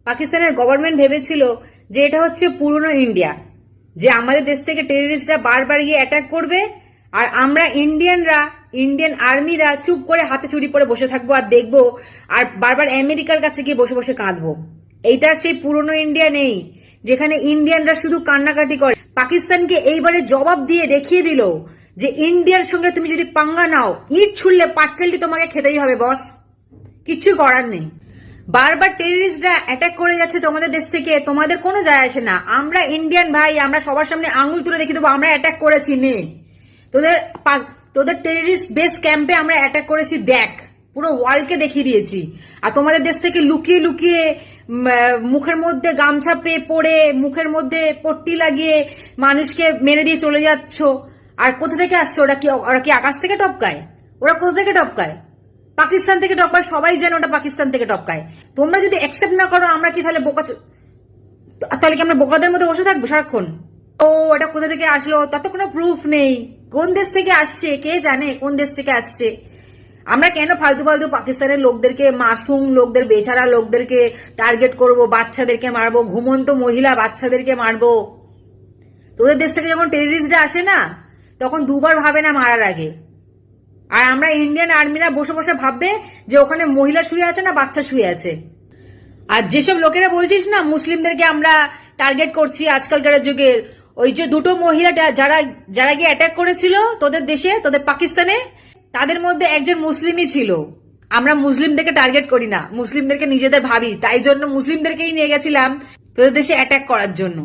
পাকিস্তানের গভর্নমেন্ট ভেবেছিল যে এটা হচ্ছে পুরনো ইন্ডিয়া, যে আমাদের দেশ থেকে টেররিস্টরা বারবার গিয়ে অ্যাটাক করবে আর আমরা ইন্ডিয়ান আর্মিরা চুপ করে হাতে চুরি পরে বসে থাকবো আর দেখবো, আর বারবার আমেরিকার কাছে গিয়ে বসে বসে কাঁদবো। এইটার সেই পুরনো ইন্ডিয়া নেই যেখানে ইন্ডিয়ানরা শুধু কান্নাকাটি করে। পাকিস্তানকে এইবারে জবাব দিয়ে দেখিয়ে দিল যে ইন্ডিয়ার সঙ্গে তুমি যদি পাঙ্গা নাও, ইট ছুড়লে পাটকেলটি তোমাকে খেতেই হবে বস, কিচ্ছু করার নেই। বারবার টেররিস্টরা অ্যাটাক করে যাচ্ছে তোমাদের দেশ থেকে, তোমাদের কোনো যায় আসে না। আমরা ইন্ডিয়ান ভাই, আমরা সবার সামনে আঙুল তুলে দেখিয়ে দেবো আমরা অ্যাটাক করেছি, নে তোদের টেররিস্ট বেস ক্যাম্পে আমরা অ্যাটাক করেছি, দেখ, পুরো ওয়ার্ল্ডকে দেখিয়ে দিয়েছি। আর তোমাদের দেশ থেকে লুকিয়ে লুকিয়ে মুখের মধ্যে গামছা পেয়ে পড়ে, মুখের মধ্যে পট্টি লাগিয়ে মানুষকে মেরে দিয়ে চলে যাচ্ছ। আর কোথা থেকে আসছে? ওরা কি আকাশ থেকে টপকায়? ওরা কোথা থেকে টপকায়? পাকিস্তান থেকে টপকায়, সবাই জানে ওটা পাকিস্তান থেকে টপকায়। তোমরা যদি অ্যাকসেপ্ট না করো, আমরা কি তাহলে তাহলে কি আমরা বোকাদের মধ্যে বসে থাকবো সারাক্ষণ? ও এটা কোথা থেকে আসলো, তার তো কোনো প্রুফ নেই। কোন দেশ থেকে আসছে কে জানে, কোন দেশ থেকে আসছে? আমরা কেন ফালতু ফালতু পাকিস্তানের লোকদেরকে, মাসুম লোকদের, বেচারা লোকদেরকে টার্গেট করব, বাচ্চাদেরকে মারবো, ঘুমন্ত মহিলা বাচ্চাদেরকে মারবো? তোদের দেশ থেকে যখন টেররিস্টরা আসে না, তখন দুবার ভাবে না মারার আগে। আর আমরা ইন্ডিয়ান আর্মিরা বসে বসে ভাববে যে ওখানে মহিলা শুয়ে আছে না বাচ্চা শুয়ে আছে। আর যেসব লোকেরা বলছিস না মুসলিমদেরকে আমরা টার্গেট করছি আজকালকার যুগের, ওই যে দুটো মহিলা যারা গিয়ে অ্যাটাক করেছিল তোদের দেশে, তোদের পাকিস্তানে, তাদের মধ্যে একজন মুসলিমই ছিল। আমরা মুসলিমদেরকে টার্গেট করি না, মুসলিমদেরকে নিজেদের ভাবি, তাই জন্য মুসলিমদেরকেই নিয়ে গেছিলাম তোদের দেশে অ্যাটাক করার জন্য।